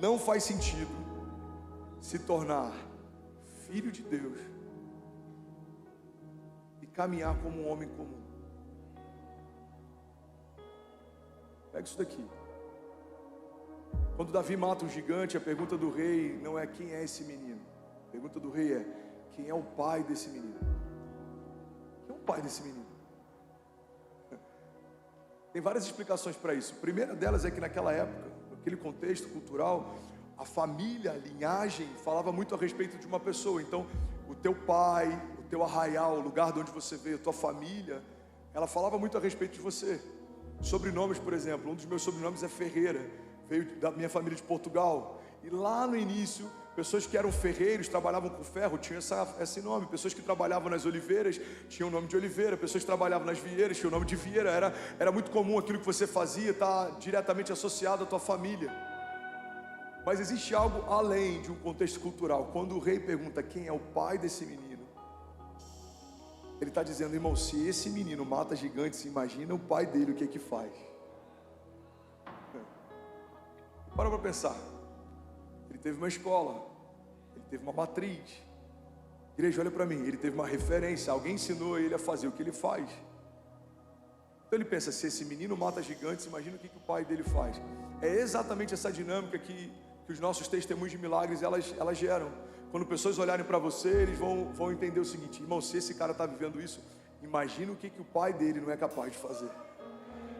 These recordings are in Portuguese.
não faz sentido se tornar filho de Deus e caminhar como um homem comum. Pega isso daqui. Quando Davi mata um gigante, a pergunta do rei não é quem é esse menino. A pergunta do rei é: quem é o pai desse menino? Quem é o pai desse menino? Tem várias explicações para isso. A primeira delas é que naquela época, naquele contexto cultural, a família, a linhagem falava muito a respeito de uma pessoa. Então, o teu pai, o teu arraial, o lugar de onde você veio, a tua família, ela falava muito a respeito de você. Sobrenomes, por exemplo, um dos meus sobrenomes é Ferreira, veio da minha família de Portugal. E lá no início, pessoas que eram ferreiros, trabalhavam com ferro, tinham esse nome. Pessoas que trabalhavam nas oliveiras, tinham o nome de Oliveira. Pessoas que trabalhavam nas vieiras, tinham o nome de Vieira. Era muito comum aquilo que você fazia estar diretamente associado à tua família. Mas existe algo além de um contexto cultural. Quando o rei pergunta quem é o pai desse menino, ele está dizendo: irmão, se esse menino mata gigantes, imagina o pai dele o que é que faz. Para pensar. Ele teve uma escola, ele teve uma matriz. Igreja, olha para mim, ele teve uma referência, alguém ensinou ele a fazer o que ele faz. Então ele pensa: se esse menino mata gigantes, imagina o que o pai dele faz. É exatamente essa dinâmica que os nossos testemunhos de milagres elas geram. Quando pessoas olharem para você, eles vão entender o seguinte: irmão, se esse cara está vivendo isso, imagina o que o pai dele não é capaz de fazer.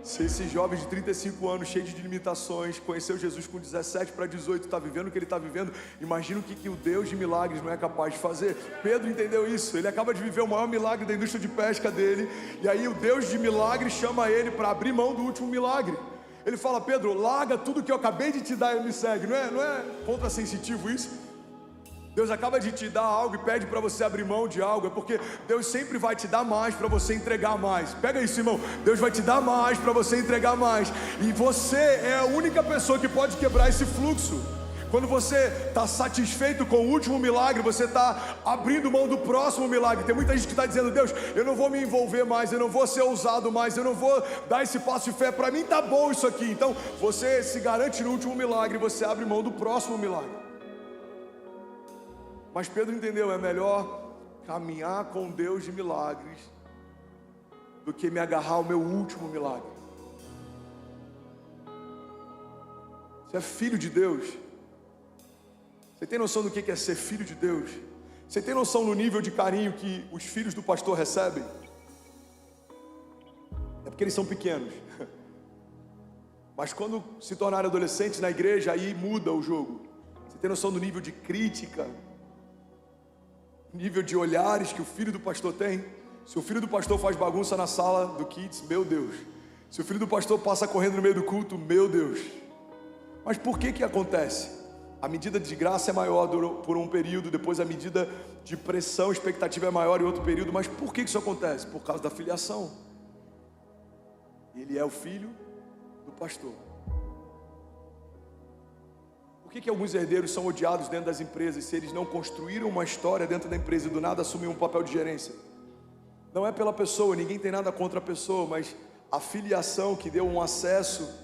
Se esse jovem de 35 anos, cheio de limitações, conheceu Jesus com 17 para 18, está vivendo o que ele está vivendo, imagina o que o Deus de milagres não é capaz de fazer. Pedro entendeu isso. Ele acaba de viver o maior milagre da indústria de pesca dele, e aí o Deus de milagres chama ele para abrir mão do último milagre. Ele fala: Pedro, larga tudo que eu acabei de te dar e me segue. Não é contrassensitivo isso? Deus acaba de te dar algo e pede para você abrir mão de algo. É porque Deus sempre vai te dar mais para você entregar mais. Pega isso, irmão. Deus vai te dar mais para você entregar mais. E você é a única pessoa que pode quebrar esse fluxo. Quando você está satisfeito com o último milagre, você está abrindo mão do próximo milagre. Tem muita gente que está dizendo: Deus, eu não vou me envolver mais, eu não vou ser ousado mais, eu não vou dar esse passo de fé. Para mim está bom isso aqui. Então você se garante no último milagre, você abre mão do próximo milagre. Mas Pedro entendeu: é melhor caminhar com Deus de milagres do que me agarrar ao meu último milagre. Você é filho de Deus. Você tem noção do que é ser filho de Deus? Você tem noção do nível de carinho que os filhos do pastor recebem? É porque eles são pequenos. Mas quando se tornarem adolescentes na igreja, aí muda o jogo. Você tem noção do nível de crítica, nível de olhares que o filho do pastor tem? Se o filho do pastor faz bagunça na sala do kids, meu Deus. Se o filho do pastor passa correndo no meio do culto, meu Deus. Mas por que acontece? A medida de graça é maior por um período, depois a medida de pressão, expectativa é maior em outro período. Mas por que isso acontece? Por causa da filiação. Ele é o filho do pastor. Por que alguns herdeiros são odiados dentro das empresas se eles não construíram uma história dentro da empresa e do nada assumiram um papel de gerência? Não é pela pessoa, ninguém tem nada contra a pessoa, mas a filiação que deu um acesso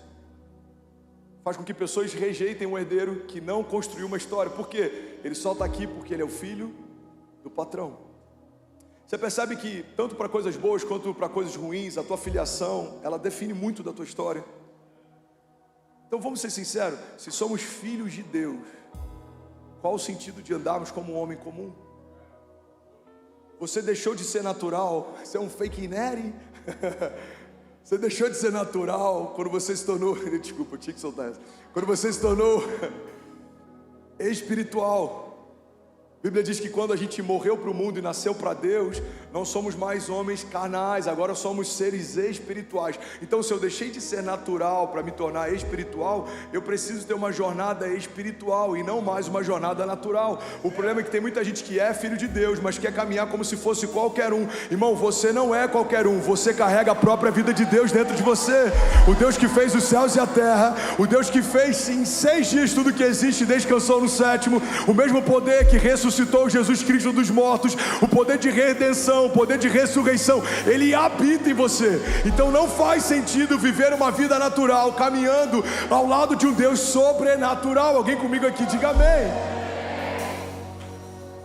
faz com que pessoas rejeitem um herdeiro que não construiu uma história. Por quê? Ele só está aqui porque ele é o filho do patrão. Você percebe que tanto para coisas boas quanto para coisas ruins, a tua filiação, ela define muito da tua história. Então vamos ser sinceros, se somos filhos de Deus, qual o sentido de andarmos como um homem comum? Você deixou de ser natural, você é um fake nerd? Você deixou de ser natural quando você se tornou, desculpa, eu tinha que soltar essa. Quando você se tornou espiritual. A Bíblia diz que quando a gente morreu para o mundo e nasceu para Deus, não somos mais homens carnais, agora somos seres espirituais. Então se eu deixei de ser natural para me tornar espiritual, eu preciso ter uma jornada espiritual e não mais uma jornada natural. O problema é que tem muita gente que é filho de Deus, mas quer caminhar como se fosse qualquer um. Irmão, você não é qualquer um, você carrega a própria vida de Deus dentro de você. O Deus que fez os céus e a terra, o Deus que fez em 6 dias tudo que existe, descansou no 7º, o mesmo poder que ressuscitou ressuscitou Jesus Cristo dos mortos, o poder de redenção, o poder de ressurreição, ele habita em você. Então não faz sentido viver uma vida natural, caminhando ao lado de um Deus sobrenatural. Alguém comigo aqui, diga amém.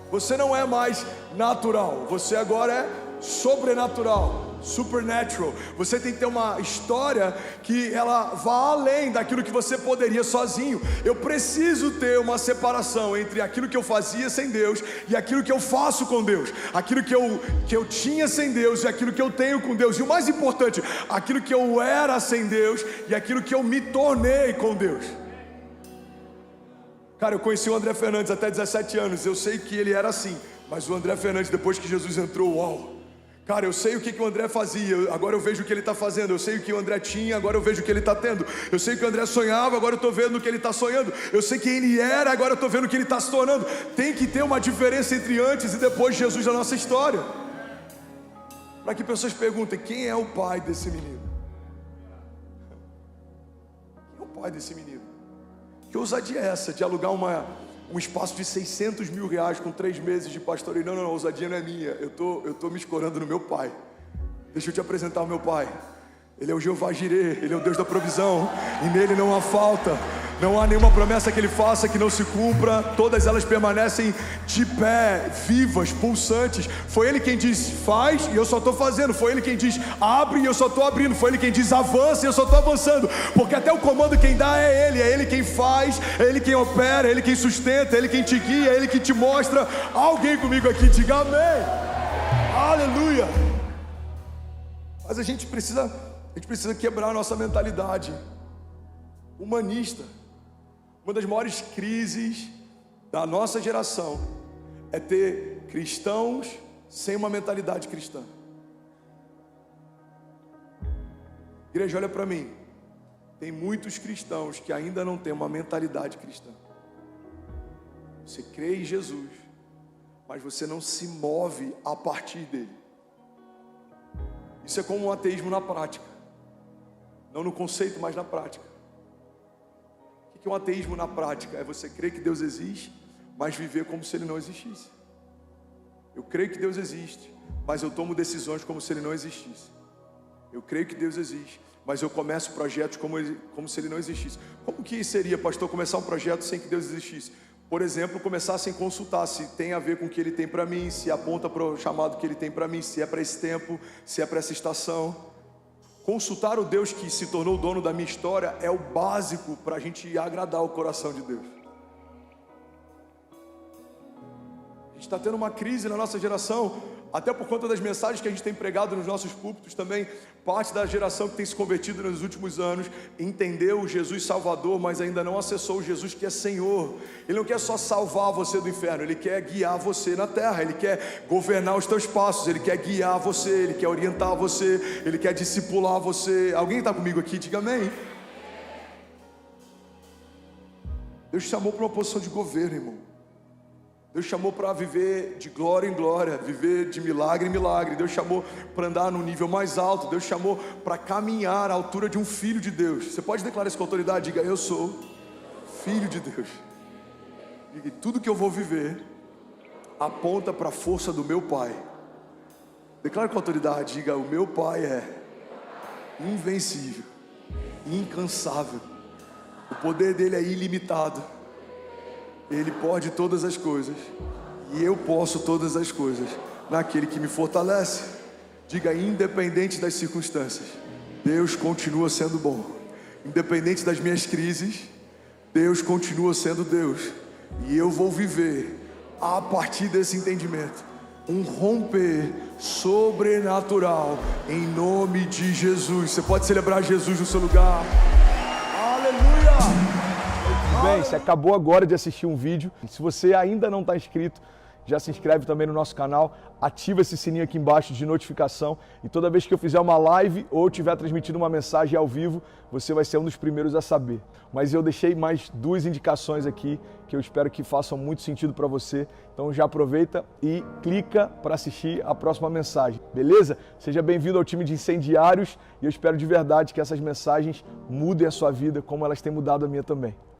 Você não é mais natural, você agora é sobrenatural, supernatural. Você tem que ter uma história que ela vá além daquilo que você poderia sozinho. Eu preciso ter uma separação entre aquilo que eu fazia sem Deus e aquilo que eu faço com Deus, aquilo que eu tinha sem Deus e aquilo que eu tenho com Deus, e o mais importante, aquilo que eu era sem Deus e aquilo que eu me tornei com Deus. Cara, eu conheci o André Fernandes até 17 anos, eu sei que ele era assim, mas o André Fernandes, depois que Jesus entrou, uau! Cara, eu sei o que o André fazia, agora eu vejo o que ele está fazendo. Eu sei o que o André tinha, agora eu vejo o que ele está tendo. Eu sei o que o André sonhava, agora eu estou vendo o que ele está sonhando. Eu sei quem ele era, agora eu estou vendo o que ele está se tornando. Tem que ter uma diferença entre antes e depois de Jesus na nossa história, para que pessoas perguntem: quem é o pai desse menino? Quem é o pai desse menino? Que ousadia é essa de alugar um espaço de 600 mil reais com 3 meses de pastoreio? Não, ousadia não é minha. Eu tô me escorando no meu pai. Deixa eu te apresentar o meu pai. Ele é o Jeová Jirê, ele é o Deus da provisão, e nele não há falta. Não há nenhuma promessa que ele faça que não se cumpra. Todas elas permanecem de pé, vivas, pulsantes. Foi ele quem diz faz e eu só estou fazendo. Foi ele quem diz abre e eu só estou abrindo. Foi ele quem diz avança e eu só estou avançando. Porque até o comando quem dá é ele quem faz, é ele quem opera, é ele quem sustenta, é ele quem te guia, é ele que te mostra. Alguém comigo aqui, diga amém. Aleluia. Mas a gente precisa quebrar a nossa mentalidade humanista. Uma das maiores crises da nossa geração é ter cristãos sem uma mentalidade cristã. Igreja, olha para mim. Tem muitos cristãos que ainda não têm uma mentalidade cristã. Você crê em Jesus, mas você não se move a partir dele. Isso é como um ateísmo na prática. Não no conceito, mas na prática. O que é um ateísmo na prática? É você crer que Deus existe, mas viver como se ele não existisse. Eu creio que Deus existe, mas eu tomo decisões como se ele não existisse. Eu creio que Deus existe, mas eu começo projetos como se ele não existisse. Como que seria, pastor, começar um projeto sem que Deus existisse? Por exemplo, começar sem consultar se tem a ver com o que ele tem para mim, se aponta para o chamado que ele tem para mim, se é para esse tempo, se é para essa estação. Consultar o Deus que se tornou o dono da minha história é o básico para a gente agradar o coração de Deus. A gente está tendo uma crise na nossa geração, até por conta das mensagens que a gente tem pregado nos nossos púlpitos também. Parte da geração que tem se convertido nos últimos anos entendeu o Jesus Salvador, mas ainda não acessou o Jesus que é Senhor. Ele não quer só salvar você do inferno, ele quer guiar você na terra, ele quer governar os teus passos, ele quer guiar você, ele quer orientar você, ele quer discipular você. Alguém está comigo aqui? Diga amém. Deus te chamou para uma posição de governo, irmão. Deus chamou para viver de glória em glória, viver de milagre em milagre. Deus chamou para andar no nível mais alto. Deus chamou para caminhar à altura de um filho de Deus. Você pode declarar isso com autoridade? Diga: eu sou filho de Deus. E tudo que eu vou viver aponta para a força do meu Pai. Declare com autoridade. Diga: o meu Pai é invencível, incansável. O poder dele é ilimitado. Ele pode todas as coisas, e eu posso todas as coisas naquele que me fortalece. Diga: independente das circunstâncias, Deus continua sendo bom. Independente das minhas crises, Deus continua sendo Deus. E eu vou viver, a partir desse entendimento, um romper sobrenatural, em nome de Jesus. Você pode celebrar Jesus no seu lugar. Aleluia! Bem, você acabou agora de assistir um vídeo. Se você ainda não está inscrito, já se inscreve também no nosso canal, ativa esse sininho aqui embaixo de notificação, e toda vez que eu fizer uma live ou estiver transmitindo uma mensagem ao vivo, você vai ser um dos primeiros a saber. Mas eu deixei mais 2 indicações aqui que eu espero que façam muito sentido para você. Então já aproveita e clica para assistir a próxima mensagem, beleza? Seja bem-vindo ao time de incendiários, e eu espero de verdade que essas mensagens mudem a sua vida como elas têm mudado a minha também.